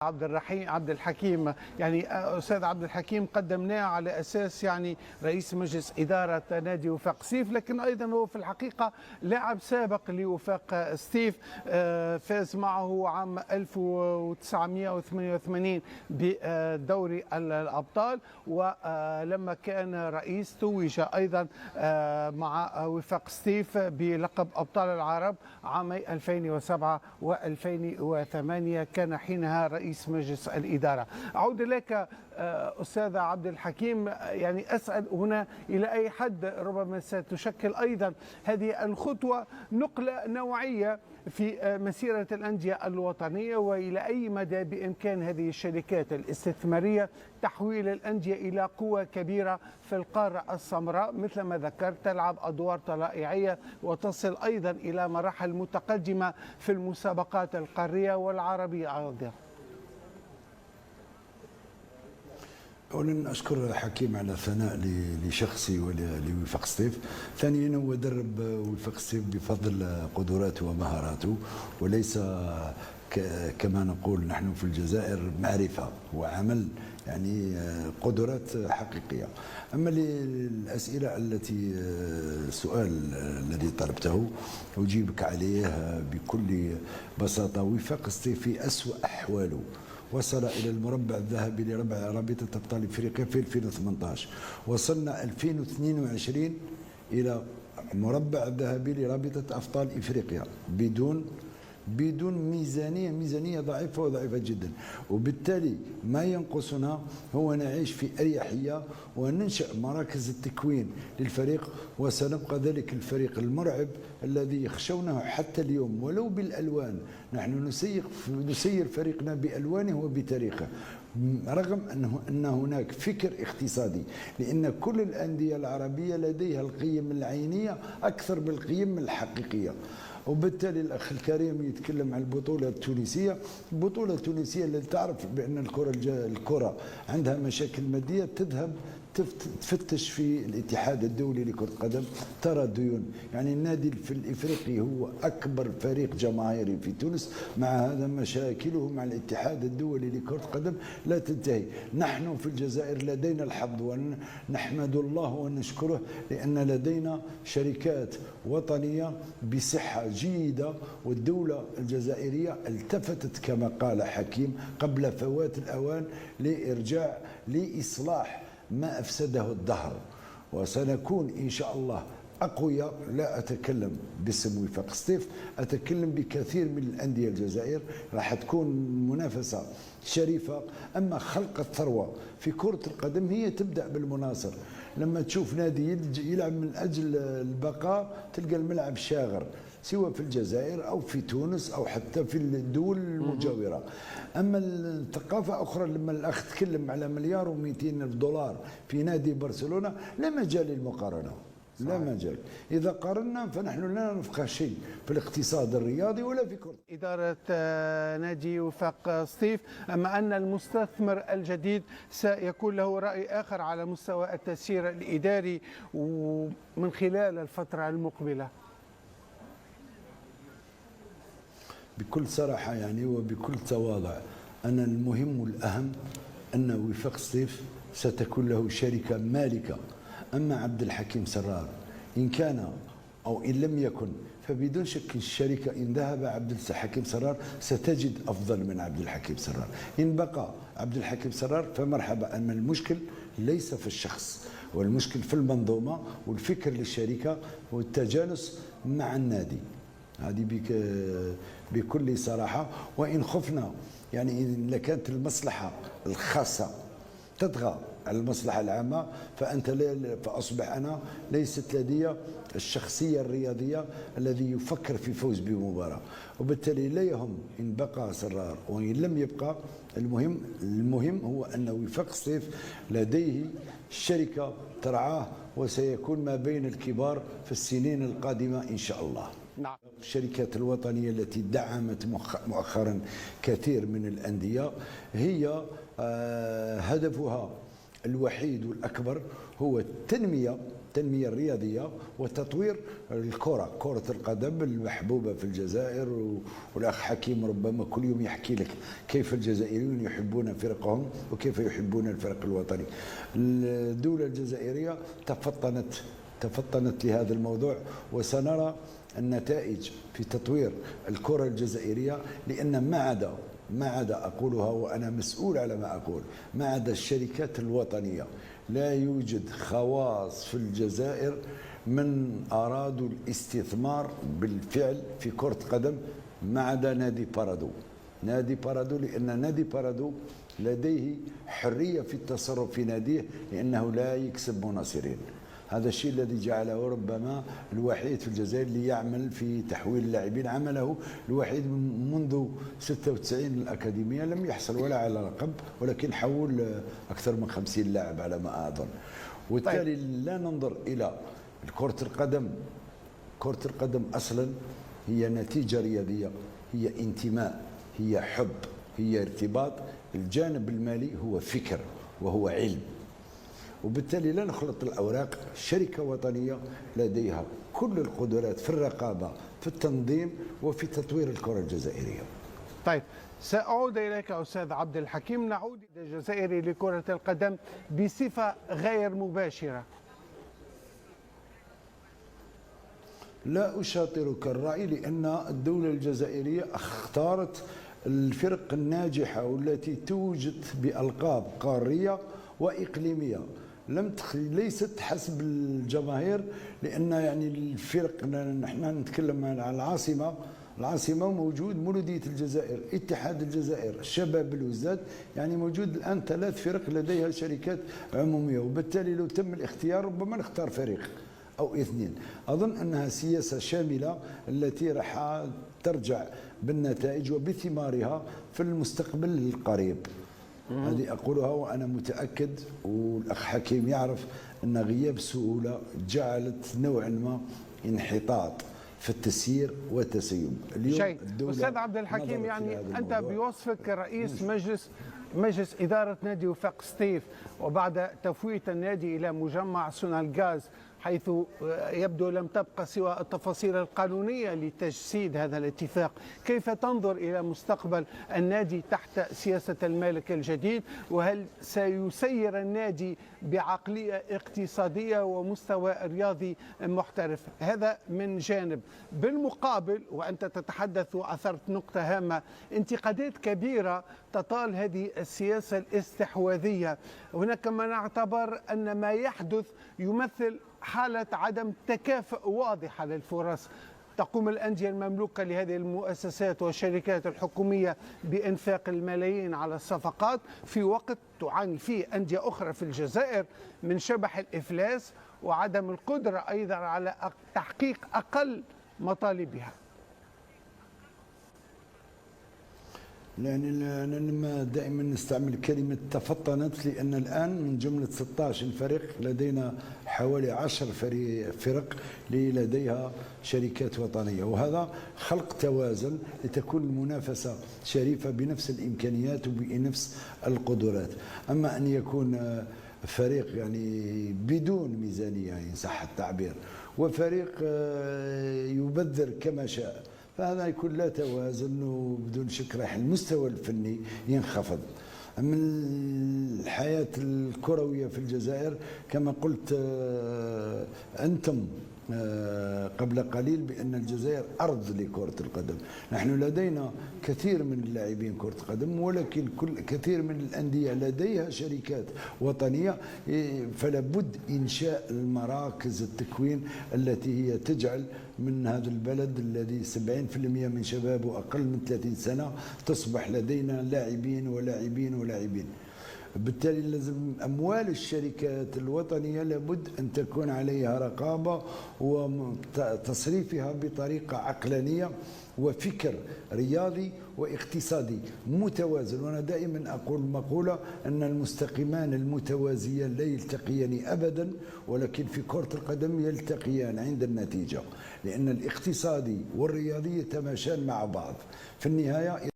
عبد الحكيم، يعني استاذ عبد الحكيم قدمناه على اساس يعني رئيس مجلس اداره نادي وفاق سطيف، لكن ايضا هو في الحقيقه لاعب سابق لوفاق سطيف، فاز معه عام 1988 بدوري الابطال، ولما كان رئيس توج ايضا مع وفاق سطيف بلقب ابطال العرب عامي 2007 و2008، كان حينها رئيس مجلس الإدارة. أعود إليك أستاذ عبد الحكيم، يعني أسأل هنا إلى أي حد ربما ستشكل أيضا هذه الخطوة نقلة نوعية في مسيرة الأندية الوطنية، وإلى أي مدى بإمكان هذه الشركات الاستثمارية تحويل الأندية إلى قوة كبيرة في القارة السمراء مثل ما ذكرت، تلعب أدوار طلائعية وتصل أيضا إلى مراحل متقدمة في المسابقات القارية والعربية أيضا. أولا أشكر حكيم على ثناء لشخصي ولوفاق سطيف. ثانيا هو درب وفاق سطيف بفضل قدراته ومهاراته، وليس كما نقول نحن في الجزائر معرفة وعمل، يعني قدرات حقيقية. أما للأسئلة السؤال الذي طلبته أجيبك عليه بكل بساطة. وفاق سطيف في أسوأ أحواله وصل إلى المربع الذهبي لرابطة أبطال إفريقيا في 2018، وصلنا 2022 إلى مربع الذهبي لرابطة أبطال إفريقيا بدون ميزانية ضعيفة وضعيفة جدا، وبالتالي ما ينقصنا هو نعيش في أريحية وننشأ مراكز التكوين للفريق، وسنبقى ذلك الفريق المرعب الذي يخشونه حتى اليوم ولو بالألوان. نحن نسير فريقنا بألوانه وبتاريخه، رغم أن هناك فكر اقتصادي، لأن كل الأندية العربية لديها القيم العينية أكثر بالقيم الحقيقية. وبالتالي الأخ الكريم يتكلم عن البطولة التونسية اللي تعرف بأن الكرة عندها مشاكل مادية، تذهب تفتش في الاتحاد الدولي لكرة القدم ترى ديون. يعني النادي الإفريقي هو أكبر فريق جماهيري في تونس، مع هذا مشاكله مع الاتحاد الدولي لكرة القدم لا تنتهي. نحن في الجزائر لدينا الحظ ونحمد الله ونشكره، لأن لدينا شركات وطنية بصحة جيدة، والدولة الجزائرية التفتت كما قال حكيم قبل فوات الأوان لإصلاح ما أفسده الدهر، وسنكون إن شاء الله أقوياء. لا أتكلم باسم وفاق سطيف، أتكلم بكثير من الأندية الجزائر، راح تكون منافسة شريفة. أما خلق الثروة في كرة القدم هي تبدأ بالمناصر. لما تشوف نادي يلعب من أجل البقاء تلقى الملعب شاغر، سواء في الجزائر أو في تونس أو حتى في الدول المجاورة. أما الثقافة أخرى، لما الأخ تكلم على مليار و200 ألف دولار في نادي برشلونة، لا مجال للمقارنة، لا مجال. إذا قارنا فنحن لا نفقه شيء في الاقتصاد الرياضي ولا في كرة إدارة نادي وفاق سطيف. أما أن المستثمر الجديد سيكون له رأي آخر على مستوى التسيير الإداري ومن خلال الفترة المقبلة. بكل صراحة يعني وبكل تواضع، أنا المهم والأهم أن وفاق سطيف ستكون له شركة مالكة. أما عبد الحكيم سرار إن كان أو إن لم يكن، فبدون شك الشركة إن ذهب عبد الحكيم سرار ستجد أفضل من عبد الحكيم سرار. إن بقى عبد الحكيم سرار فمرحبا. أما المشكل ليس في الشخص، والمشكل في المنظومة والفكر للشركة والتجانس مع النادي. هذه بكل صراحة. وإن خفنا يعني إن كانت المصلحة الخاصة تطغى على المصلحة العامة فأصبح أنا ليست لدي الشخصية الرياضية الذي يفكر في فوز بمباراة، وبالتالي لا يهم إن بقى سرار وإن لم يبقى. المهم هو أن وفاق سطيف لديه شركة ترعاه، وسيكون ما بين الكبار في السنين القادمة إن شاء الله. نعم. الشركات الوطنية التي دعمت مؤخرا كثير من الأندية هي هدفها الوحيد والأكبر هو التنمية الرياضية وتطوير كرة القدم المحبوبة في الجزائر. والأخ حكيم ربما كل يوم يحكي لك كيف الجزائريون يحبون فرقهم وكيف يحبون الفرق الوطني. الدولة الجزائرية تفطنت لهذا الموضوع، وسنرى النتائج في تطوير الكرة الجزائرية، لأن ما عدا أقولها وأنا مسؤول على ما أقول، ما عدا الشركات الوطنية لا يوجد خواص في الجزائر من أرادوا الاستثمار بالفعل في كرة قدم ما عدا نادي بارادو، لأن نادي بارادو لديه حرية في التصرف في ناديه لأنه لا يكسب مناصرين. هذا الشيء الذي جعله ربما الوحيد في الجزائر اللي يعمل في تحويل اللاعبين. عمله الوحيد منذ 96 الأكاديمية، لم يحصل ولا على لقب، ولكن حول أكثر من 50 لاعب على ما أظن. وبالتالي لا ننظر إلى كرة القدم. كرة القدم أصلا هي نتيجة رياضية، هي انتماء، هي حب، هي ارتباط. الجانب المالي هو فكر وهو علم، وبالتالي لا نخلط الأوراق. شركة وطنية لديها كل القدرات في الرقابة، في التنظيم، وفي تطوير الكرة الجزائرية. طيب، سأعود إليك أستاذ عبد الحكيم. نعود إلى الجزائر لكرة القدم بصفة غير مباشرة. لا أشاطرك الرأي، لأن الدولة الجزائرية اختارت الفرق الناجحة والتي توجد بألقاب قارية وإقليمية، ليست حسب الجماهير. لأن يعني الفرق، نحن نتكلم عن العاصمة موجود مولودية الجزائر، اتحاد الجزائر، الشباب الوزاد، يعني موجود الآن 3 فرق لديها شركات عمومية. وبالتالي لو تم الاختيار ربما نختار فريق أو 2. أظن أنها سياسة شاملة التي راح ترجع بالنتائج وبثمارها في المستقبل القريب. هذه أقولها وأنا متأكد، والأخ حكيم يعرف أن غياب السهولة جعلت نوعا ما انحطاط في التسيير والتسيب. اليوم أستاذ عبد الحكيم، يعني أنت بوصفك رئيس مجلس إدارة نادي وفاق سطيف، وبعد تفويت النادي إلى مجمع سونالغاز، حيث يبدو لم تبقى سوى التفاصيل القانونية لتجسيد هذا الاتفاق، كيف تنظر إلى مستقبل النادي تحت سياسة المالك الجديد؟ وهل سيسير النادي بعقلية اقتصادية ومستوى رياضي محترف؟ هذا من جانب. بالمقابل، وأنت تتحدث وأثرت نقطة هامة، انتقادات كبيرة تطال هذه السياسة الاستحواذية. هناك من اعتبر أن ما يحدث يمثل حالة عدم تكافؤ واضحة للفرص. تقوم الأندية المملوكة لهذه المؤسسات والشركات الحكومية بإنفاق الملايين على الصفقات، في وقت تعاني فيه أندية أخرى في الجزائر من شبح الإفلاس وعدم القدرة أيضا على تحقيق أقل مطالبها. لأن دائما نستعمل كلمة تفطنت، لأن الآن من جملة 16 فريق لدينا حوالي 10 فرق لديها شركات وطنية، وهذا خلق توازن لتكون المنافسة شريفة بنفس الإمكانيات وبنفس القدرات. أما أن يكون فريق يعني بدون ميزانية إن صح التعبير، وفريق يبذر كما شاء، فهذا يكون لا توازن، وبدون شك راح المستوى الفني ينخفض. من الحياة الكروية في الجزائر كما قلت أنتم قبل قليل بأن الجزائر أرض لكرة القدم. نحن لدينا كثير من اللاعبين كرة قدم، ولكن كثير من الأندية لديها شركات وطنية، فلا بد إنشاء المراكز التكوين التي هي تجعل من هذا البلد الذي 70% من شبابه أقل من 30 سنة تصبح لدينا لاعبين ولاعبين ولاعبين. بالتالي لازم أموال الشركات الوطنية لابد أن تكون عليها رقابة وتصريفها بطريقة عقلانية وفكر رياضي واقتصادي متوازن. وأنا دائما أقول مقولة أن المستقيمان المتوازيان لا يلتقيان أبدا، ولكن في كرة القدم يلتقيان عند النتيجة، لأن الاقتصادي والرياضي يتماشان مع بعض في النهاية.